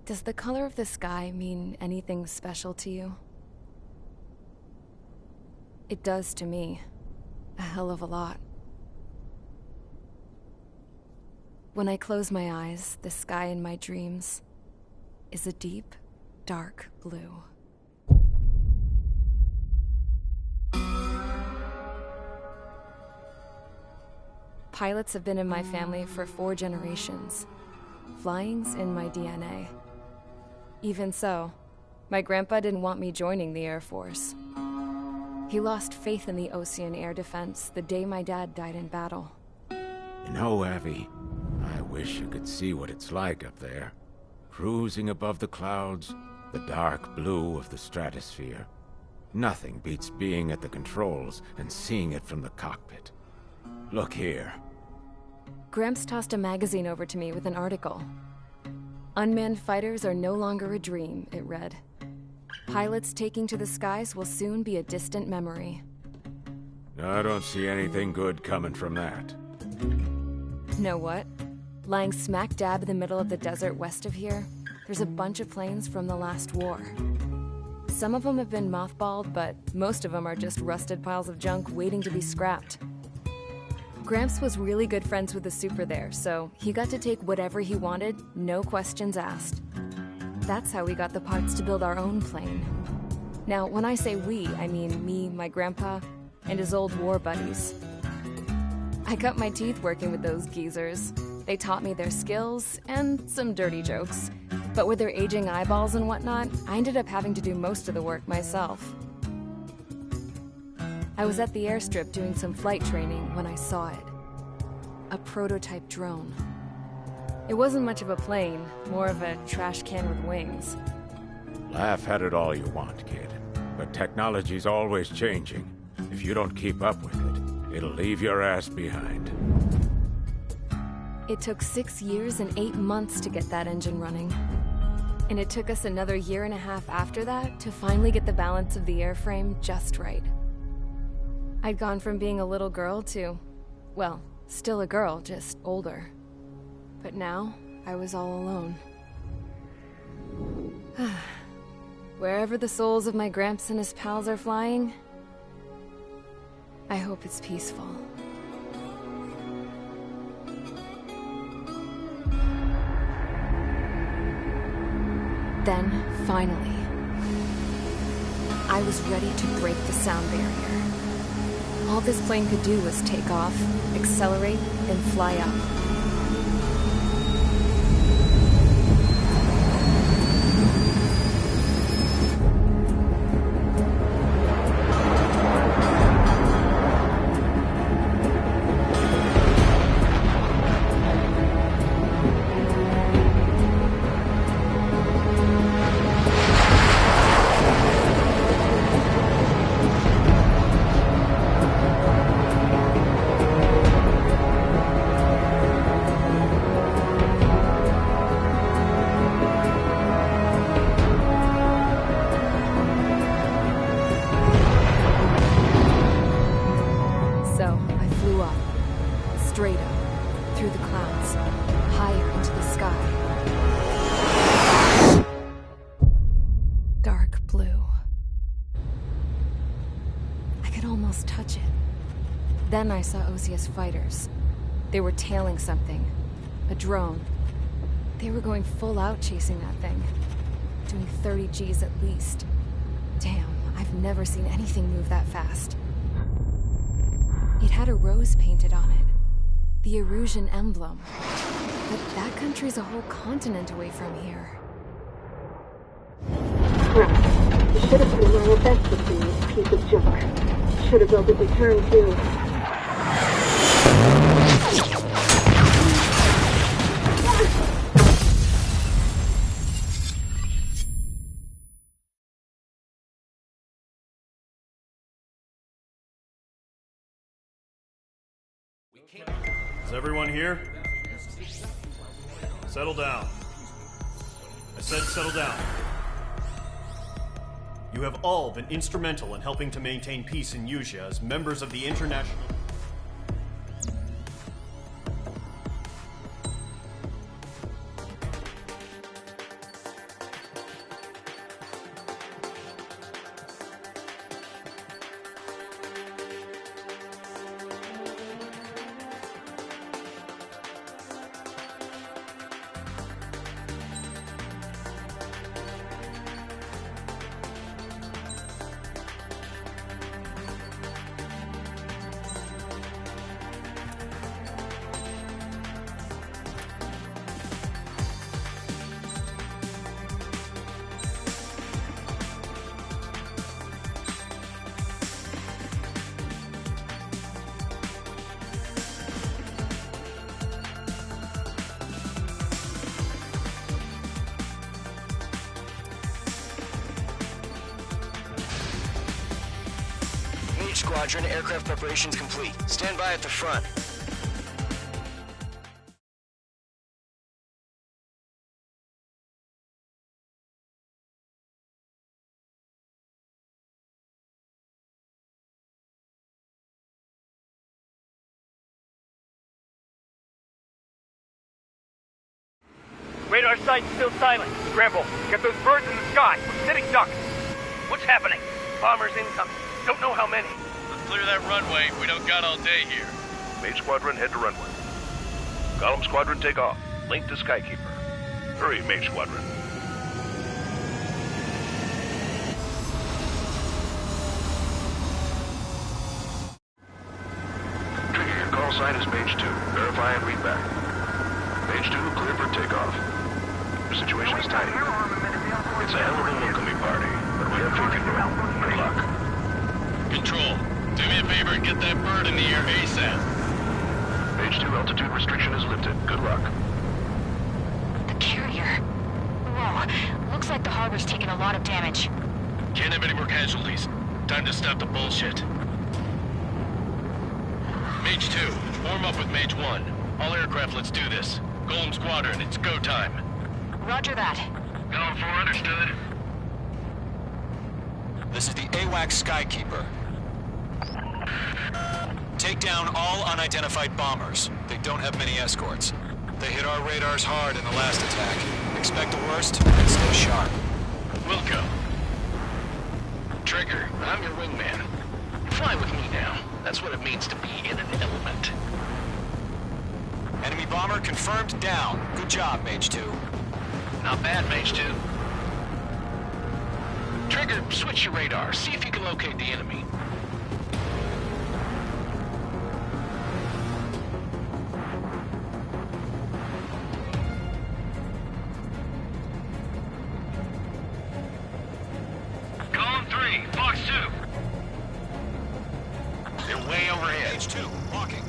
Does the color of the sky mean anything special to you? It does to me. A hell of a lot. When I close my eyes, the sky in my dreams is a deep, dark blue. Pilots have been in my family for 4 generations. Flying's in my DNA. Even so, my grandpa didn't want me joining the Air Force. He lost faith in the Ocean Air Defense the day my dad died in battle. You know, Abby, I wish you could see what it's like up there. Cruising above the clouds, the dark blue of the stratosphere. Nothing beats being at the controls and seeing it from the cockpit. Look here. Gramps tossed a magazine over to me with an article. Unmanned fighters are no longer a dream, it read. Pilots taking to the skies will soon be a distant memory. I don't see anything good coming from that. Know what? Lying smack dab in the middle of the desert west of here, there's a bunch of planes from the last war. Some of them have been mothballed, but most of them are just rusted piles of junk waiting to be scrapped. Gramps was really good friends with the super there, so he got to take whatever he wanted, no questions asked. That's how we got the parts to build our own plane. Now, when I say we, I mean me, my grandpa, and his old war buddies. I cut my teeth working with those geezers. They taught me their skills, and some dirty jokes. But with their aging eyeballs and whatnot, I ended up having to do most of the work myself. I was at the airstrip doing some flight training when I saw it. A prototype drone. It wasn't much of a plane, more of a trash can with wings. Laugh at it all you want, kid. But technology's always changing. If you don't keep up with it, it'll leave your ass behind. It took 6 years and 8 months to get that engine running. And it took us another 1.5 years after that to finally get the balance of the airframe just right. I'd gone from being a little girl to, well, still a girl, just older. But now, I was all alone. Wherever the souls of my Gramps and his pals are flying, I hope it's peaceful. Then, finally, I was ready to break the sound barrier. All this plane could do was take off, accelerate, and fly up. Straight up, through the clouds, higher into the sky. Dark blue. I could almost touch it. Then I saw Osius fighters. They were tailing something. A drone. They were going full out chasing that thing. Doing 30 Gs at least. Damn, I've never seen anything move that fast. It had a rose painted on it. The Erusian emblem. But that country's a whole continent away from here. Crap. You should have been my best with this piece of junk. Should have built a return too. Is everyone here? Settle down. I said settle down. You have all been instrumental in helping to maintain peace in Usea as members of the international... Squadron, aircraft preparations complete. Stand by at the front. Radar site's still silent. Scramble. Get those birds in the sky. We're sitting ducks. What's happening? Bombers incoming. Don't know how many. Let's clear that runway. We don't got all day here. Mage Squadron, head to runway. Column Squadron, take off. Link to Skykeeper. Hurry, Mage Squadron. Trigger, your call sign is Mage 2. Verify and read back. Mage 2, clear for takeoff. The situation is tight. It's a hell of a welcoming party, but we have faith in you. Good luck. Control, do me a favor and get that bird in the air ASAP. Mage 2, altitude restriction is lifted. Good luck. The carrier. Whoa, looks like the harbor's taking a lot of damage. Can't have any more casualties. Time to stop the bullshit. Mage 2, form up with Mage 1. All aircraft, let's do this. Golem Squadron, it's go time. Roger that. Going for understood. This is the AWACS Skykeeper. Take down all unidentified bombers. They don't have many escorts. They hit our radars hard in the last attack. Expect the worst and stay sharp. Wilco. Trigger, I'm your wingman. Fly with me now. That's what it means to be in an element. Enemy bomber confirmed down. Good job, Mage 2. Not bad, Mage 2. Trigger, switch your radar. See if you can locate the enemy. Column 3, Fox 2. They're way overhead. Mage 2, walking.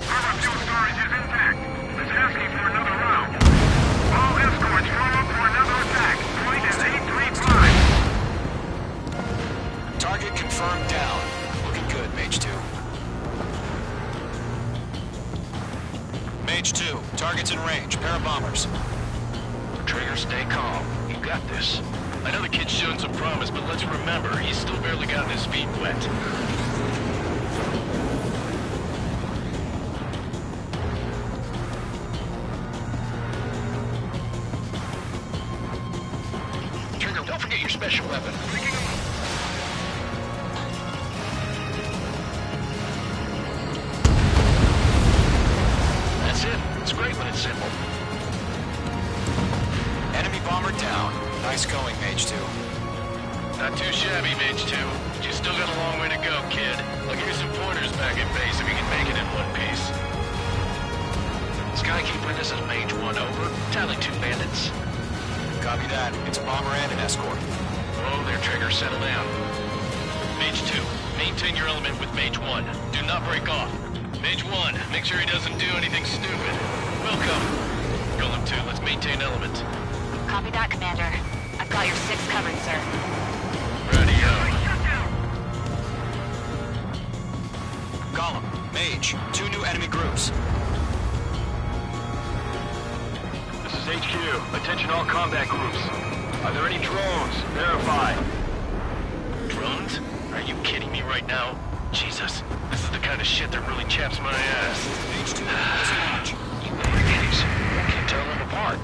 Harbor fuel storage is intact. It's asking for another round. All escorts form up for another attack. Point is 835. Target confirmed down. Looking good, Mage 2. Mage 2, target's in range. Pair of bombers. Trigger, stay calm. You got this. I know the kid's showing some promise, but let's remember, he's still barely gotten his feet wet. Trigger, don't forget your special weapon. That's it. It's great when it's simple. Enemy bomber down. Nice going, Mage 2. Not too shabby, Mage 2. You still got a long way to go, kid. I'll give you some pointers back at base if you can make it in one piece. Skykeeper, this is Mage 1, over. Tally 2 bandits. Copy that. It's a bomber and an escort. Oh, there, Trigger, settle down. Mage 2, maintain your element with Mage 1. Do not break off. Mage 1, make sure he doesn't do anything stupid. Welcome. Golem 2, let's maintain element. Copy that, Commander. I've got your 6 covered, sir. Radio. Golem, Mage, 2 new enemy groups. This is HQ. Attention all combat groups. Are there any drones? Verify. Drones? Are you kidding me right now? Jesus, this is the kind of shit that really chaps my ass. Mage 2, let's launch. You idiots. I can't tell them apart.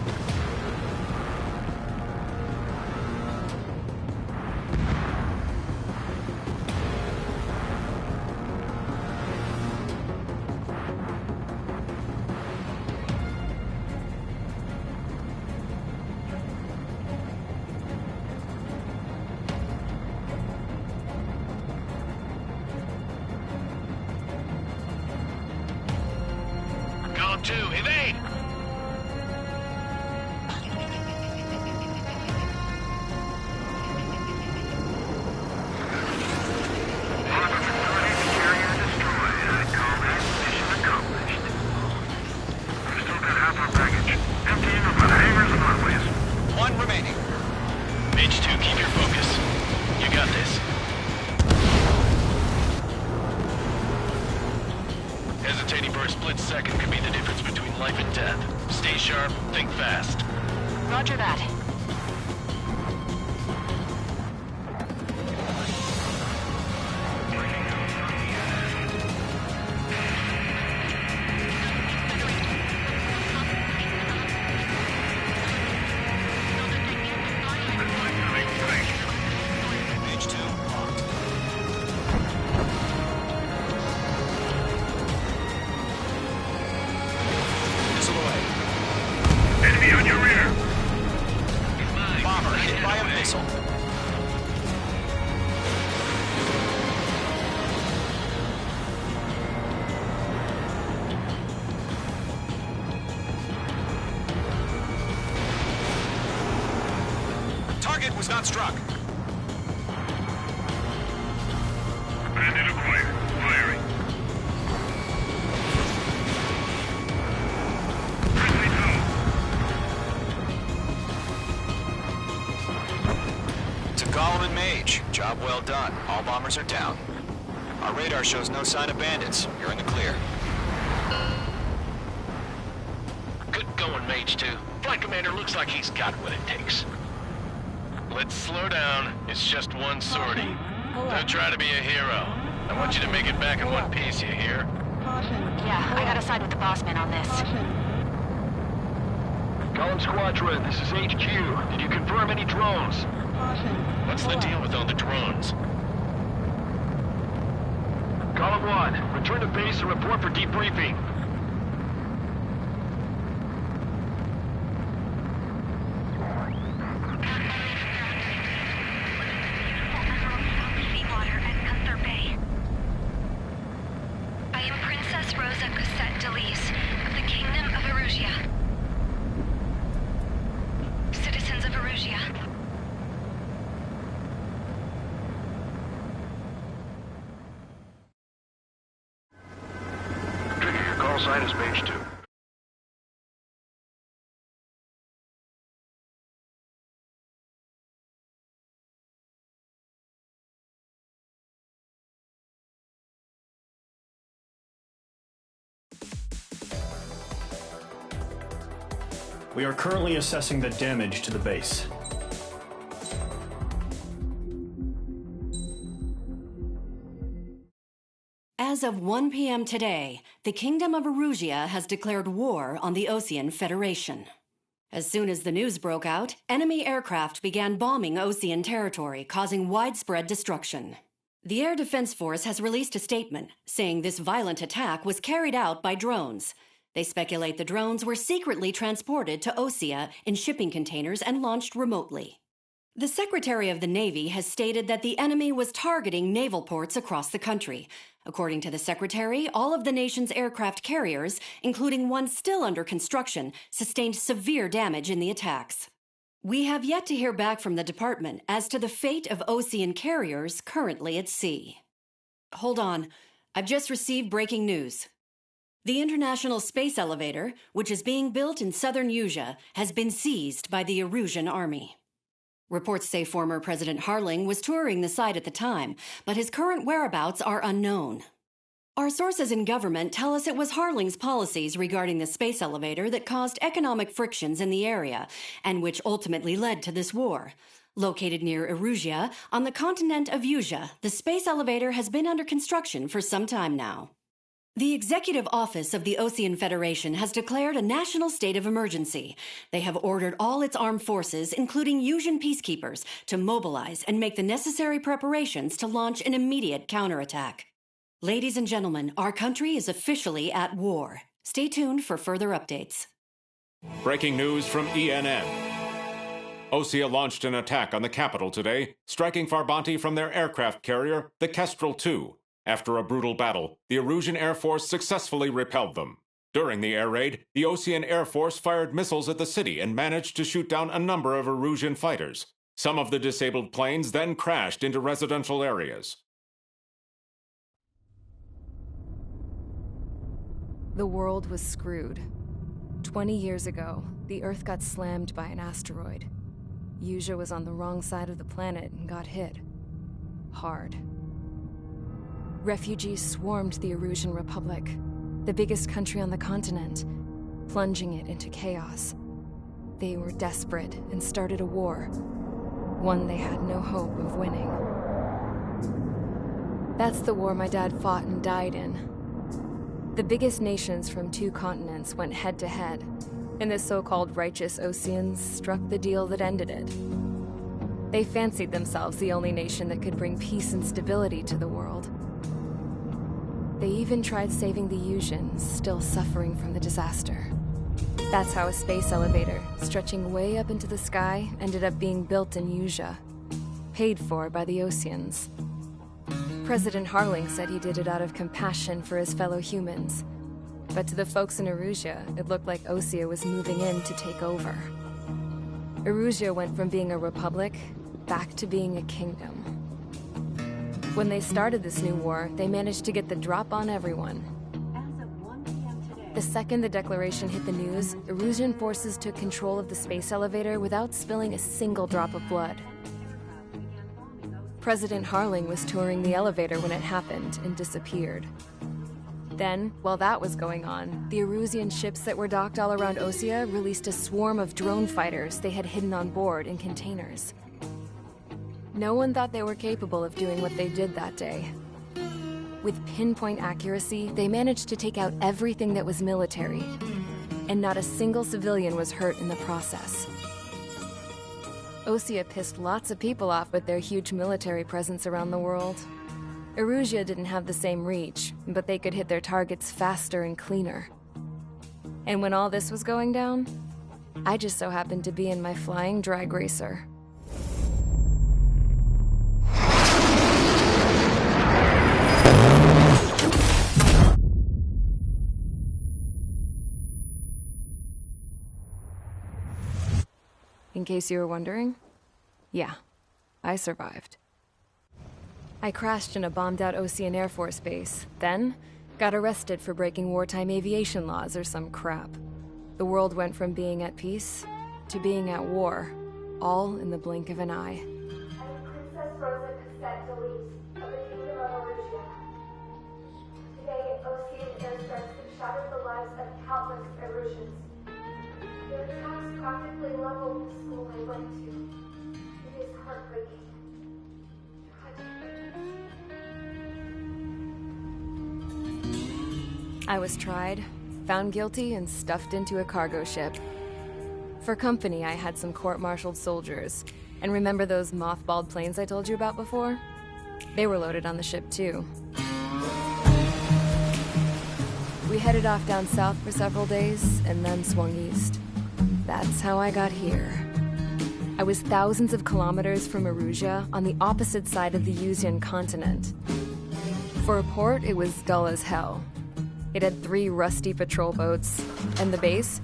Column 2, evade! One remaining. Mage 2, keep your focus. You got this. second could be the difference between life and death. Stay sharp, think fast. Roger that. Target was not struck. Bandit acquired. Firing. To Gollum and Mage, job well done. All bombers are down. Our radar shows no sign of bandits. You're in the clear. Good going, Mage 2. Flight Commander looks like he's got what it takes. Let's slow down. It's just one sortie. Don't try to be a hero. I want you to make it back in one piece, you hear? Yeah, I gotta side with the boss man on this. Column Squadron, this is HQ. Did you confirm any drones? What's the deal with all the drones? Column 1, return to base and report for debriefing. Sign is page 2. We are currently assessing the damage to the base. As of 1 p.m. today, the Kingdom of Erusia has declared war on the Osean Federation. As soon as the news broke out, enemy aircraft began bombing Osean territory, causing widespread destruction. The Air Defense Force has released a statement saying this violent attack was carried out by drones. They speculate the drones were secretly transported to Osea in shipping containers and launched remotely. The Secretary of the Navy has stated that the enemy was targeting naval ports across the country. According to the Secretary, all of the nation's aircraft carriers, including one still under construction, sustained severe damage in the attacks. We have yet to hear back from the department as to the fate of Osean carriers currently at sea. Hold on. I've just received breaking news. The International Space Elevator, which is being built in southern Usia, has been seized by the Erusian Army. Reports say former President Harling was touring the site at the time, but his current whereabouts are unknown. Our sources in government tell us it was Harling's policies regarding the space elevator that caused economic frictions in the area, and which ultimately led to this war. Located near Erusia, on the continent of Usia, the space elevator has been under construction for some time now. The Executive Office of the Osean Federation has declared a national state of emergency. They have ordered all its armed forces, including Usian peacekeepers, to mobilize and make the necessary preparations to launch an immediate counterattack. Ladies and gentlemen, our country is officially at war. Stay tuned for further updates. Breaking news from ENN. Osea launched an attack on the capital today, striking Farbanti from their aircraft carrier, the Kestrel II. After a brutal battle, the Erusian Air Force successfully repelled them. During the air raid, the Osean Air Force fired missiles at the city and managed to shoot down a number of Erusian fighters. Some of the disabled planes then crashed into residential areas. The world was screwed. 20 years ago, the Earth got slammed by an asteroid. Usia was on the wrong side of the planet and got hit. Hard. Refugees swarmed the Erusian Republic. the biggest country on the continent, plunging it into chaos. They were desperate and started a war, one they had no hope of winning. That's the war my dad fought and died in. The biggest nations from 2 continents went head-to-head, and the so-called righteous Oseans struck the deal that ended it. They fancied themselves the only nation that could bring peace and stability to the world. They even tried saving the Usians, still suffering from the disaster. That's how a space elevator, stretching way up into the sky, ended up being built in Usia, paid for by the Oseans. President Harling said he did it out of compassion for his fellow humans. But to the folks in Erusia, it looked like Osea was moving in to take over. Erusia went from being a republic back to being a kingdom. When they started this new war, they managed to get the drop on everyone. The second the declaration hit the news, Erusian forces took control of the space elevator without spilling a single drop of blood. President Harling was touring the elevator when it happened and disappeared. Then, while that was going on, the Erusian ships that were docked all around Osea released a swarm of drone fighters they had hidden on board in containers. No one thought they were capable of doing what they did that day. With pinpoint accuracy, they managed to take out everything that was military, and not a single civilian was hurt in the process. Osea pissed lots of people off with their huge military presence around the world. Erusia didn't have the same reach, but they could hit their targets faster and cleaner. And when all this was going down, I just so happened to be in my flying drag racer. In case you were wondering, yeah, I survived. I crashed in a bombed-out Osean Air Force base, then got arrested for breaking wartime aviation laws or some crap. The world went from being at peace to being at war, all in the blink of an eye. Princess Rosa Cassette Delete of the Kingdom of Erusia. Today, Osean airstrikes have shattered the lives of countless Erusians. Their attacks practically leveled the school I went to. It is heartbreaking. I was tried, found guilty, and stuffed into a cargo ship. For company, I had some court-martialed soldiers. And remember those mothballed planes I told you about before? They were loaded on the ship, too. We headed off down south for several days, and then swung east. That's how I got here. I was thousands of kilometers from Erusia, on the opposite side of the Usian continent. For a port, it was dull as hell. It had 3 rusty patrol boats, and the base?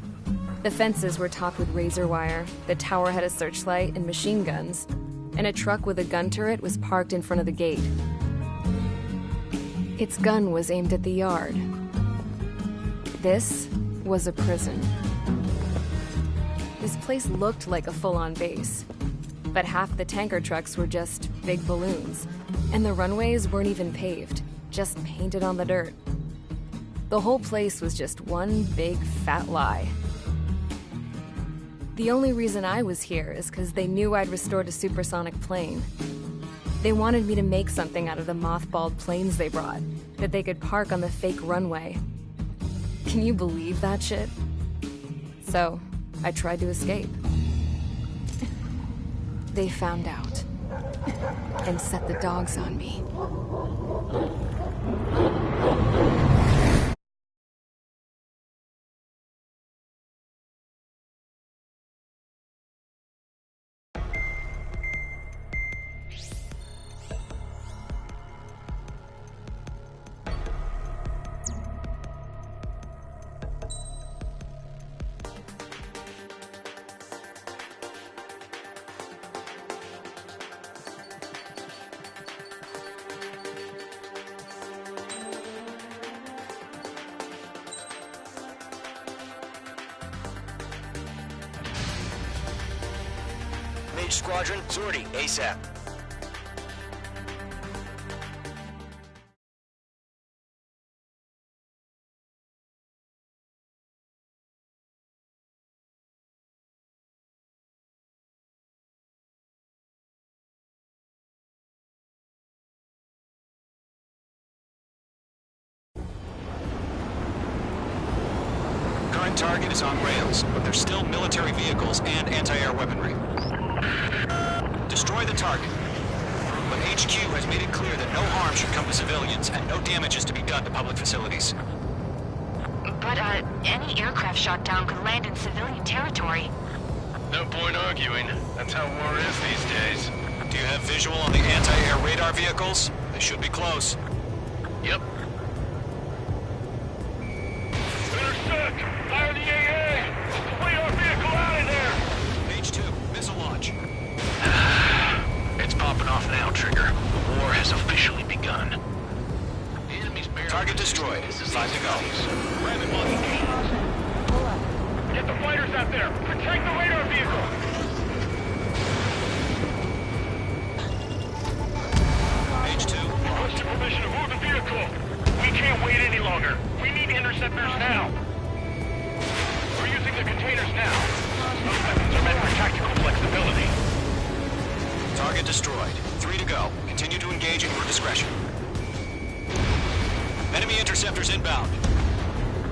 The fences were topped with razor wire, the tower had a searchlight and machine guns, and a truck with a gun turret was parked in front of the gate. Its gun was aimed at the yard. This was a prison. This place looked like a full-on base, but half the tanker trucks were just big balloons, and the runways weren't even paved, just painted on the dirt. The whole place was just one big fat lie. The only reason I was here is because they knew I'd restored a supersonic plane. They wanted me to make something out of the mothballed planes they brought, that they could park on the fake runway. Can you believe that shit? So, I tried to escape. They found out, and set the dogs on me. Mage Squadron, sortie, ASAP. Current target is on rails, but there's still military vehicles and anti-air weaponry. Destroy the target. But HQ has made it clear that no harm should come to civilians and no damage is to be done to public facilities. But, any aircraft shot down could land in civilian territory. No point arguing. That's how war is these days. Do you have visual on the anti-air radar vehicles? They should be close. Yep. Intercept! Fire the AA! Flee our vehicle out of there! H2, missile launch. It's popping off now, Trigger. The war has officially begun. The enemy's barely... Target destroyed. 5 to go. Grab him on the gate. Get the fighters out there! Protect the radar vehicle! H2. Request your permission to move the vehicle! We can't wait any longer! We need interceptors now! We're using the containers now. Those weapons are meant for tactical flexibility. Target destroyed. 3 to go. Continue to engage at your discretion. Enemy interceptors inbound.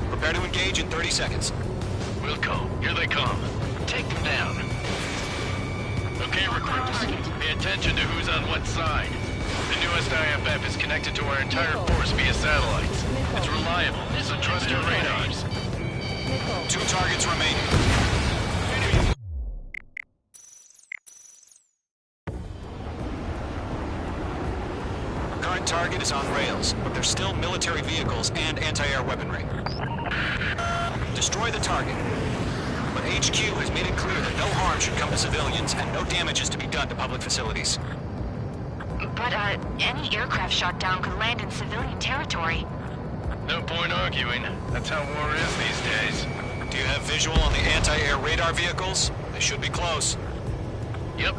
Prepare to engage in 30 seconds. Wilco, here they come. Take them down. Okay, recruits. Pay attention to who's on what side. The newest IFF is connected to our entire force via satellites. It's reliable, so trust your radars. 2 targets remaining. Current target is on rails, but there's still military vehicles and anti-air weaponry. Destroy the target. But HQ has made it clear that no harm should come to civilians and no damage is to be done to public facilities. But, any aircraft shot down could land in civilian territory. No point arguing. That's how war is these days. Do you have visual on the anti-air radar vehicles? They should be close. Yep.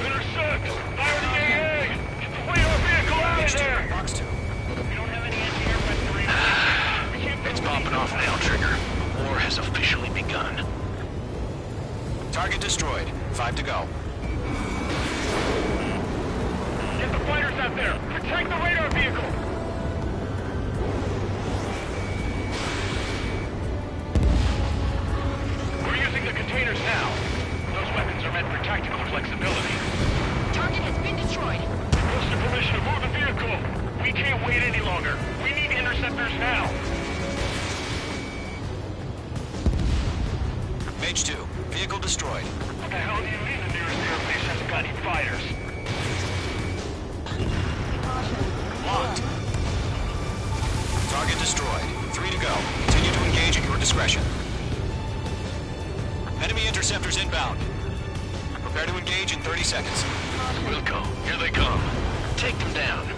Intercept! Fire the AA! Flee our vehicle out of there! Box 2. We don't have any anti-air weaponry. It's popping off now, Trigger. The war has officially begun. Target destroyed. 5 to go. Get the fighters out there! Protect the radar vehicle! We're using the containers now. Those weapons are meant for tactical flexibility. Target has been destroyed. Request your permission to move the vehicle. We can't wait any longer. We need interceptors now. Mage 2. Vehicle destroyed. What the hell do you mean the nearest airbase hasn't got any fighters? Locked. Target destroyed. 3 to go. Continue to engage at your discretion. Enemy interceptors inbound. Prepare to engage in 30 seconds. Wilco, here they come. Take them down.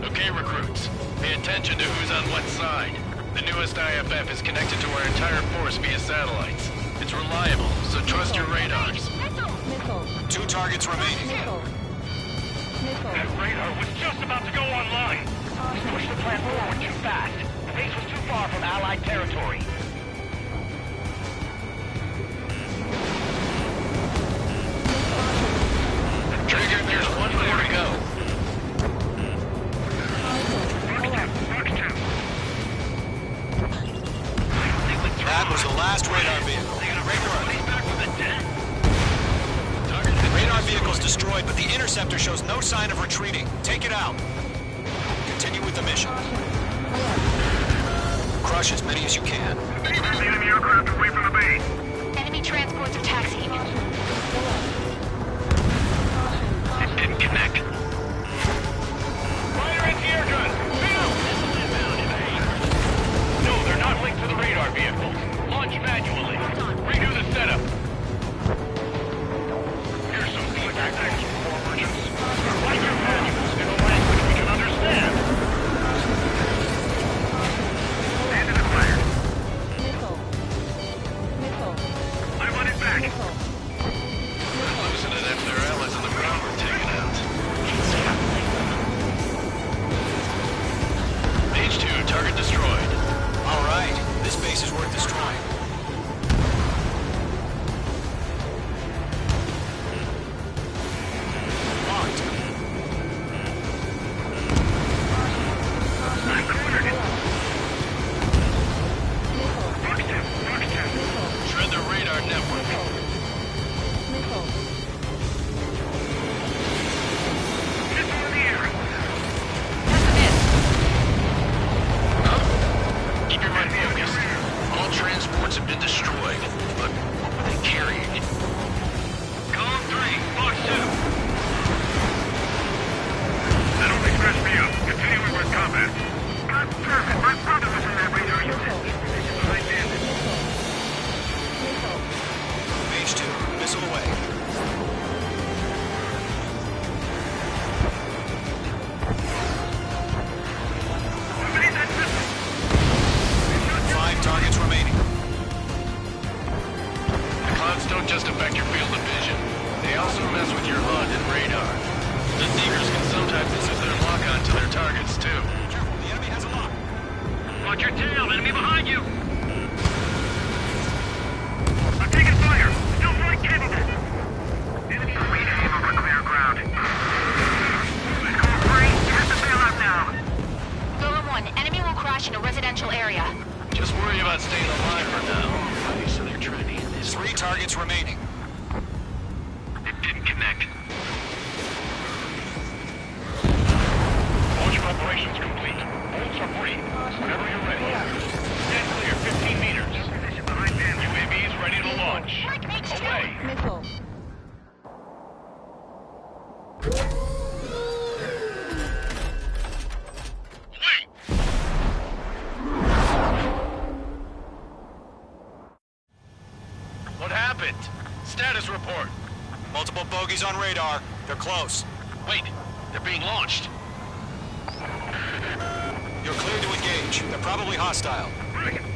Okay, recruits. Pay attention to who's on what side. The newest IFF is connected to our entire force via satellites. It's reliable, so trust your radars. 2 targets remaining. That radar was just about to go online. We pushed the plan forward too fast. The base was too far from Allied territory. Trigger, there's 1 more to go. That was the last radar vehicle. Radar vehicle's destroyed, but the interceptor shows no sign of retreating. Take it out. Continue with the mission. Crush as many as you can. Enemy aircraft away from the base. Enemy transports are taxiing. It didn't connect. Fire anti-air gun! No, they're not linked to the radar vehicle. Launch manually. Redo the setup. Here's some feedback for merchants. Write your manuals in a language we can understand. Stand in the fire. I want it back. radar. The Seekers can sometimes lose their lock-on to their targets, too. Careful, the enemy has a lock. Watch your tail, enemy behind you! I'm taking fire! Still flight capable! Enemy aim over clear ground. Call free, you have to bail out now! Golem 1, enemy will crash in a residential area. Just worry about staying alive for now. Okay, so they're trying to hit this. 3 targets remaining. It didn't connect. Launch preparations complete. Bolts are free. Whenever you're ready. Stand clear, 15 meters. UAVs ready to launch. Away. Missile. What happened? Status report. Multiple bogeys on radar. They're close. Wait, they're being launched. You're clear to engage. They're probably hostile.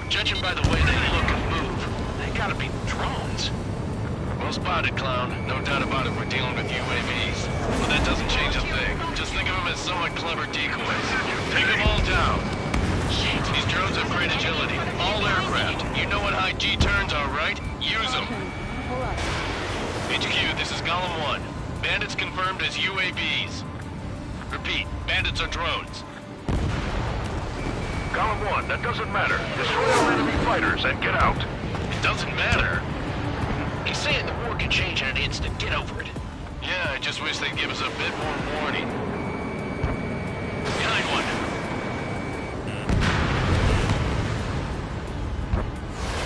Judging by the way they look and move, they gotta be drones. Well spotted, clown. No doubt about it, we're dealing with UAVs. But that doesn't change a thing. Just think of them as somewhat clever decoys. Take them all down. These drones have great agility. All aircraft. You know what high G turns are, right? Use them. HQ, this is Golem 1. Bandits confirmed as UAVs. Repeat, bandits are drones. Column 1, that doesn't matter. Destroy all enemy fighters and get out. It doesn't matter. He's saying the war can change in an instant. Get over it. Yeah, I just wish they'd give us a bit more warning. Behind one.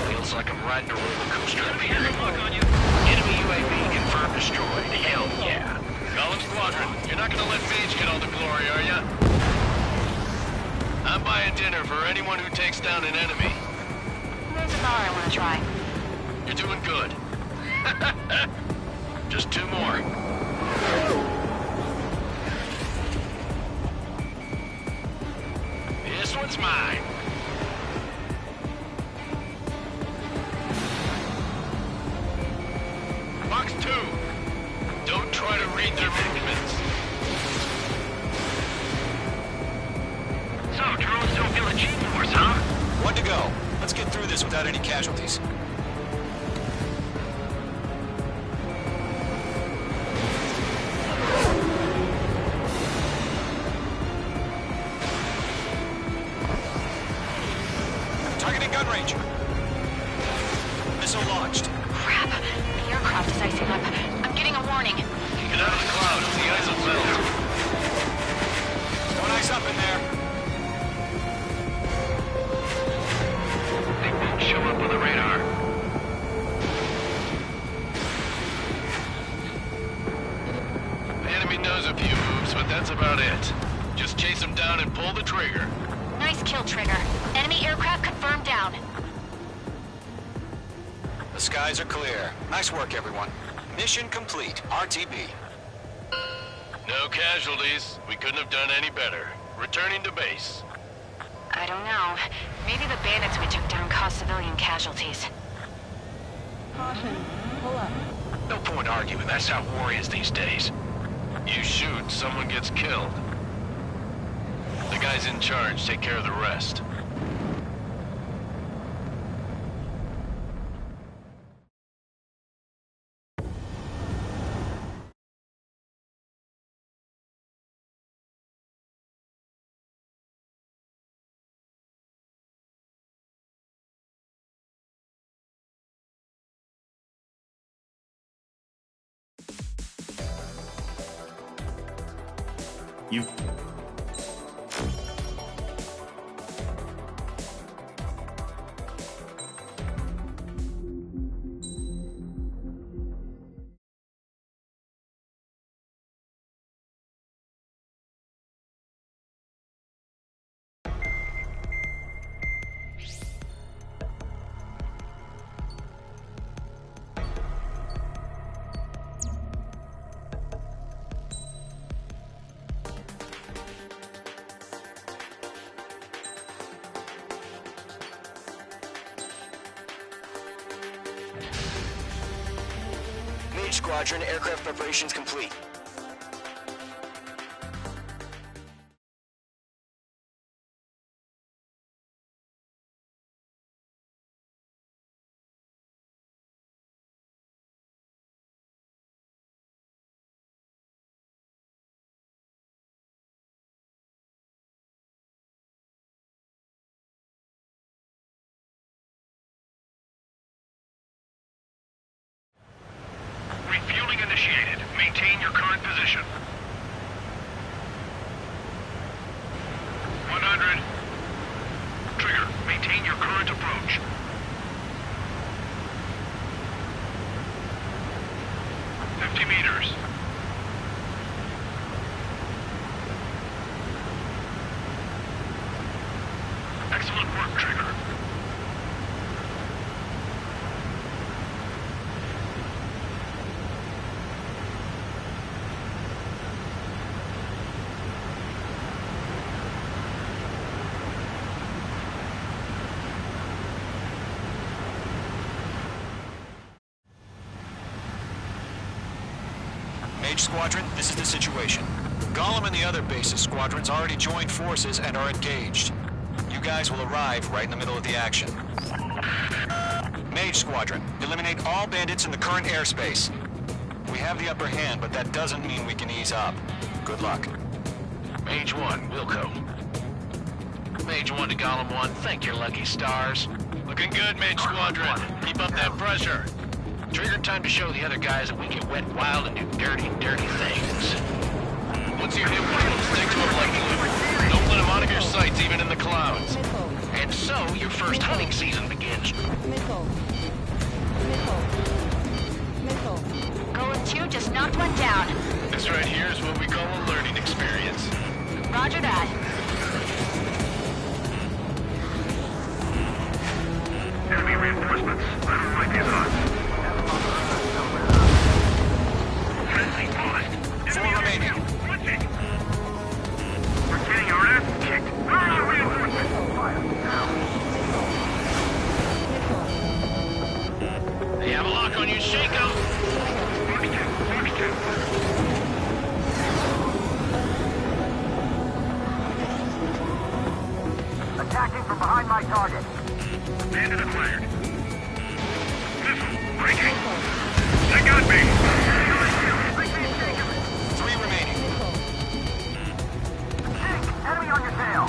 Feels like I'm riding a roller coaster up here. Enemy UAV confirmed destroyed. Hell yeah. Golem Squadron, you're not gonna let Mage get all the glory, are ya? I'm buying dinner for anyone who takes down an enemy. There's a bar I want to try. You're doing good. Just 2 more. This one's mine. Box 2. Don't try to read their movements. So, drones don't feel a G-force, huh? 1 to go. Let's get through this without any casualties. Targeting gun range. Missile launched. Crap. The aircraft is icing up. I'm getting a warning. Get out of the clouds. The ice will melt. Don't ice up in there. They won't show up on the radar. The enemy knows a few moves, but that's about it. Just chase them down and pull the trigger. Nice kill, Trigger. Enemy aircraft confirmed down. The skies are clear. Nice work, everyone. Mission complete. RTB. No casualties. We couldn't have done any better. Returning to base. I don't know. Maybe the bandits we took down caused civilian casualties. Caution. Pull up. No point arguing. That's how war is these days. You shoot, someone gets killed. The guys in charge take care of the rest. You... Squadron, aircraft preparations complete. Mage Squadron, this is the situation. Gollum and the other bases squadrons already joined forces and are engaged. You guys will arrive right in the middle of the action. Mage Squadron, eliminate all bandits in the current airspace. We have the upper hand, but that doesn't mean we can ease up. Good luck. Mage 1, Wilco. Mage 1 to Gollum 1, thank your lucky stars. Looking good, Mage Squadron. Keep up that pressure. Trigger time to show the other guys that we get wet wild and do dirty, dirty things. Once you hit one, stick to them like glue. Don't let them out of your sights, even in the clouds. And so, your first hunting season begins. Golem 2 just knocked one down. This right here is what we call a learning experience. Roger that. Enemy reinforcements. I don't like these odds. Friendly lost. 4 remaining. We're getting our ass kicked. Where are our reinforcements? They have a lock on you, shake 'em. Attacking from behind my target. Bandit acquired. Missile, breaking. They got me. 3 remaining. Enemy on your tail.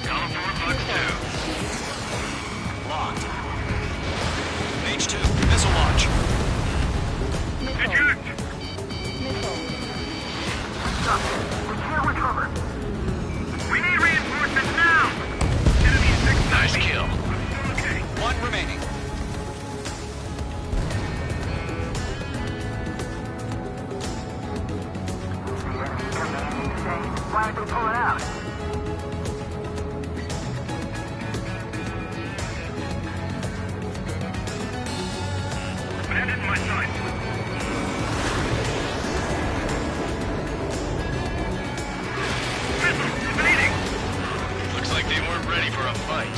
Gollum 4 bucks 2. Locked. Mage 2, missile launch. Eject. Stop. We can't recover. We need reinforcements now. Enemy is next. Nice kill. Okay. 1 remaining. Why aren't they pulling out? Bandit in my sight. Missile, evading. Looks like they weren't ready for a fight.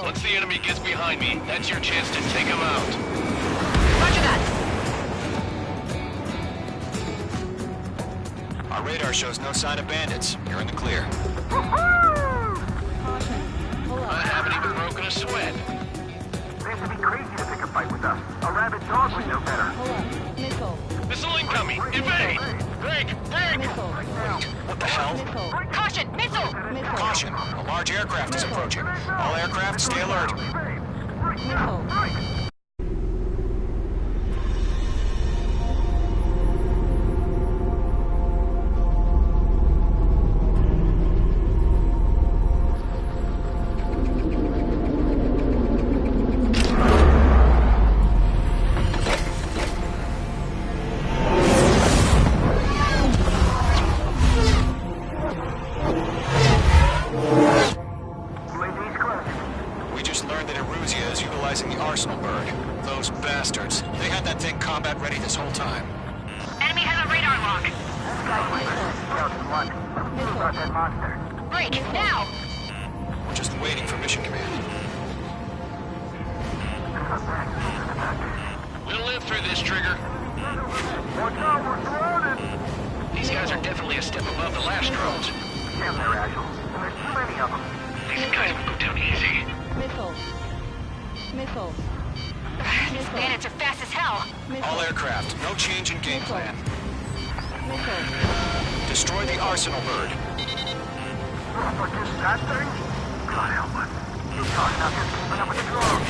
Once the enemy gets behind me, that's your chance to take him out. Roger that. Our radar shows no sign of bandits. You're in the clear. I haven't even broken a sweat. They have to be crazy to pick a fight with us. A rabid dog would know better. Missile incoming! Evade! Break! Break! What the hell? Caution, missile! Caution! A large aircraft is approaching. All aircraft, stay alert. Destroy the arsenal bird. That thing? God help us. You're talking about just keeping up with the drone.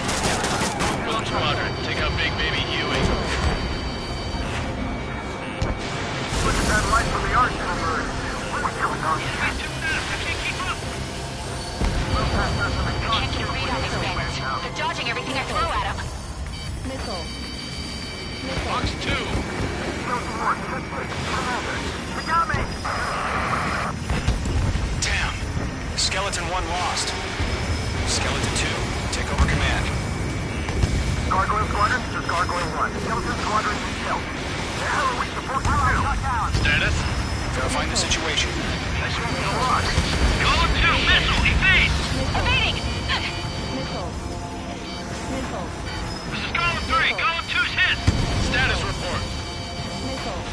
Golem Squadron, take out Big Baby Huey. Look at that light from the arsenal bird. What's going on here? I can't get a read on these bandits. They're dodging everything I throw at them. Box 2. We got me! Damn. Skeleton 1 lost. Skeleton 2, take over command. Gargoyle Squadron, this is Gargoyle 1. Skeleton Squadron, the situation. Golem 2, missile, evade! Evading! Missiles. Missiles. This is Golem 3, Golem 2's hit! Status report. Missiles.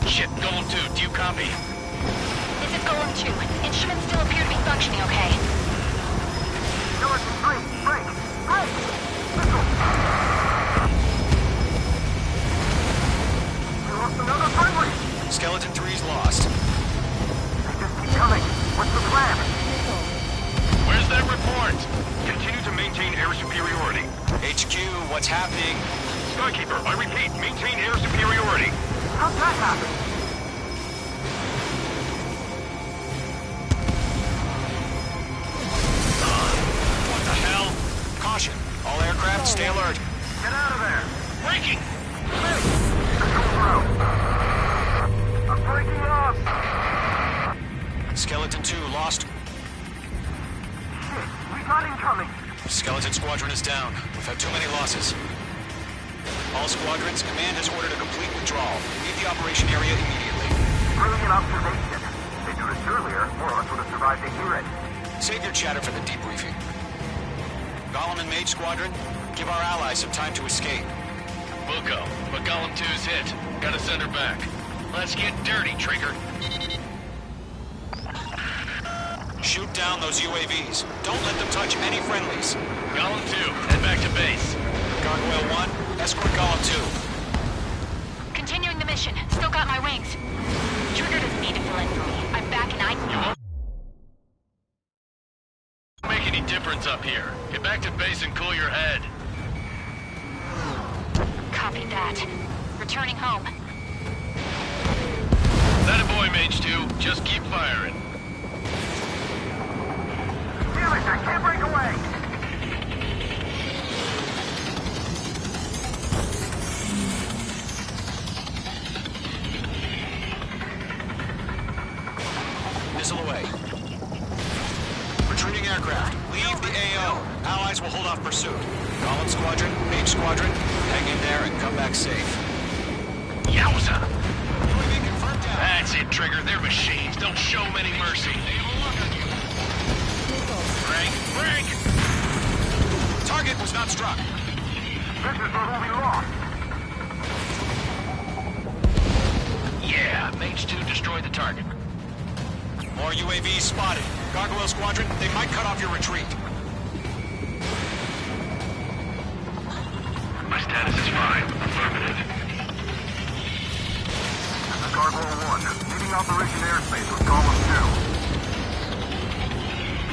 Shit, Golem 2, do you copy? This is Golem 2. Instruments still appear to be functioning okay. Skeleton 3, break! Break! Missile! We lost another friendly! Skeleton 3's lost. They just keep coming. What's the plan? Where's that report? Continue to maintain air superiority. HQ, what's happening? Skykeeper, I repeat, maintain air superiority. How'd that happen? What the hell? Caution. All aircraft, stay alert. Get out of there! Breaking! I'm breaking off! Skeleton 2 lost. Shit, we got incoming! Skeleton Squadron is down. We've had too many losses. All squadrons, command has ordered a complete withdrawal. Leave the operation area immediately. Brilliant observation. If they do this earlier, more of us would have survived to hear it. Save your chatter for the debriefing. Golem and Mage Squadron, give our allies some time to escape. Buko, but Golem 2's hit. Gotta send her back. Let's get dirty, Trigger. Shoot down those UAVs. Don't let them touch any friendlies. Golem 2, head back to base. Gargoyle 1, escort Golem 2. Continuing the mission. Still got my wings. Trigger doesn't need to fill in for me. I'm back and You won't make any difference up here. Get back to base and cool your head. Copy that. Returning home. That a boy, Mage 2. Just keep firing. Damn it, I can't break away! Missile away. Retreating aircraft. Leave the AO. Allies will hold off pursuit. Golem Squadron, Mage Squadron, hang in there and come back safe. Yowza! UAV confirmed down. That's it, Trigger. They're machines. Don't show them any mercy. Break! Break! Target was not struck. This is for who we lost. Yeah, Mage 2 destroyed the target. More UAVs spotted. Gargoyle Squadron, they might cut off your retreat. My status is fine. Affirmative. This is Gargoyle 1, leading Operation Airspace with Golem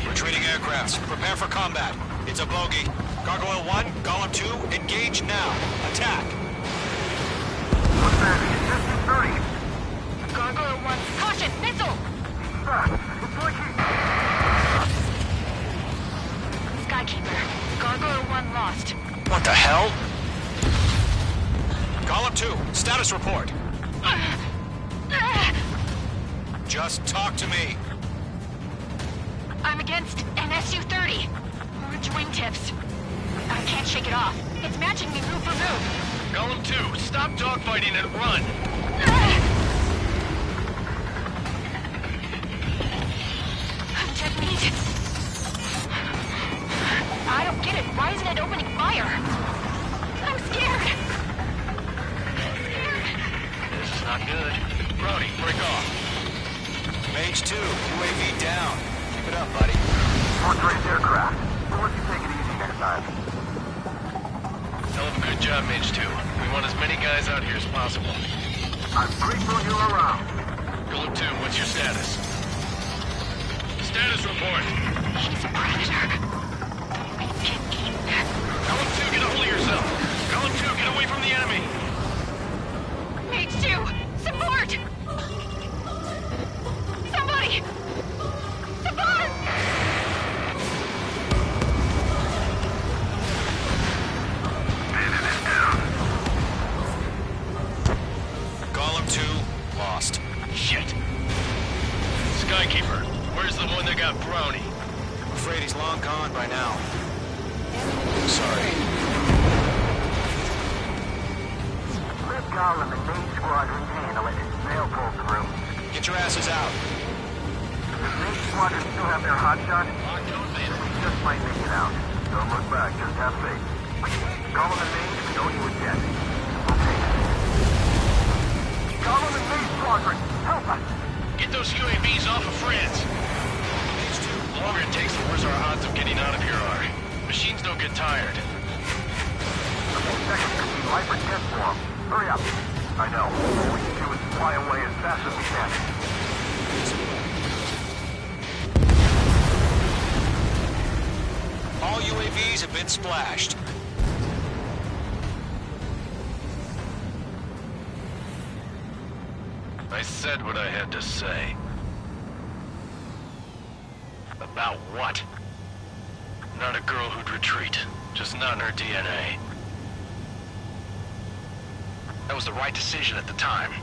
2. Retreating aircrafts, prepare for combat. It's a bogey. Gargoyle 1, Golem 2, engage now. Attack. What's that? Distance 30. Gargoyle 1. Caution! Missile! It's like he... Skykeeper. Gargoyle 1 lost. What the hell? Golem 2, status report. Just talk to me. I'm against an Su-30. Orange wingtips. I can't shake it off. It's matching me move for move. Golem 2, stop dogfighting and run. Technique. I don't get it. Why isn't it opening fire? I'm scared. This is not good. Brody, break off. Mage 2, UAV down. Keep it up, buddy. Fourth-rate aircraft. We'll let you take it easy next time. Hell of a good job, Mage 2. We want as many guys out here as possible. I'm grateful you're around. Golem 2, what's your status? Status report. He's a predator. We can eat. Golem 2, get a hold of yourself. Golem 2, get away from the enemy. Mage 2, support! Somebody! Support! Golem 2, lost. Shit. Skykeeper, where's the one that got Brownie? I'm afraid he's long gone by now. Sorry. Let Golem and Mage Squad Squadron can handle it. They'll pull through. Get your asses out. Does main squadron still have their hotshot? We just might make it out. Don't look back, just have faith. Call them in main if you know you were dead. We'll take it. Call them in main squadron! Help us! Get those UAVs off of friends. The longer it takes, the worse our odds of getting out of here are. Machines don't get tired. A few seconds to see life or death for them. Hurry up. I know. All we can do is fly away as fast as we can. All UAVs have been splashed. I said what I had to say. About what? Not a girl who'd retreat. Just not in her DNA. That was the right decision at the time.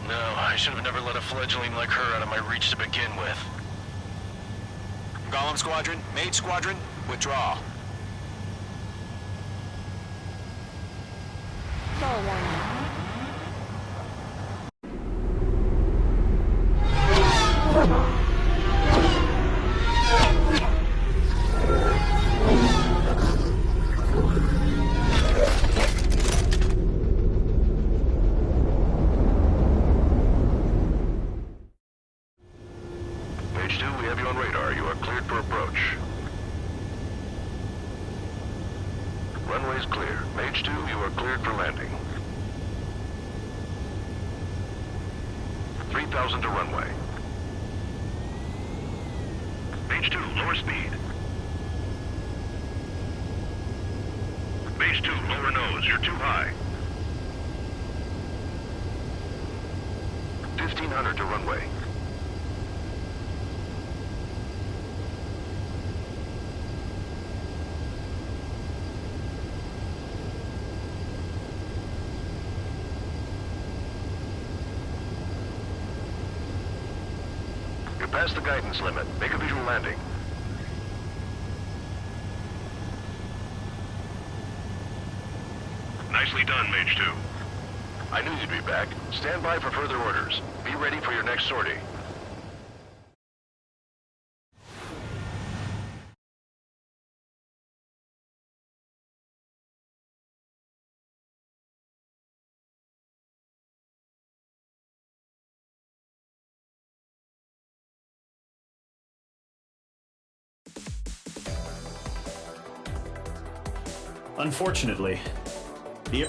No, I should have never let a fledgling like her out of my reach to begin with. Golem Squadron, Mage Squadron, withdraw. Page 2, we have you on radar. You are cleared for approach. Runway's clear. Mage 2, you are cleared for landing. 3,000 to runway. Mage 2, lower speed. Mage 2, lower nose. You're too high. 1,500 to runway. You're past the guidance limit. Make a visual landing. Nicely done, Mage 2. I knew you'd be back. Stand by for further orders. Be ready for your next sortie. Unfortunately, the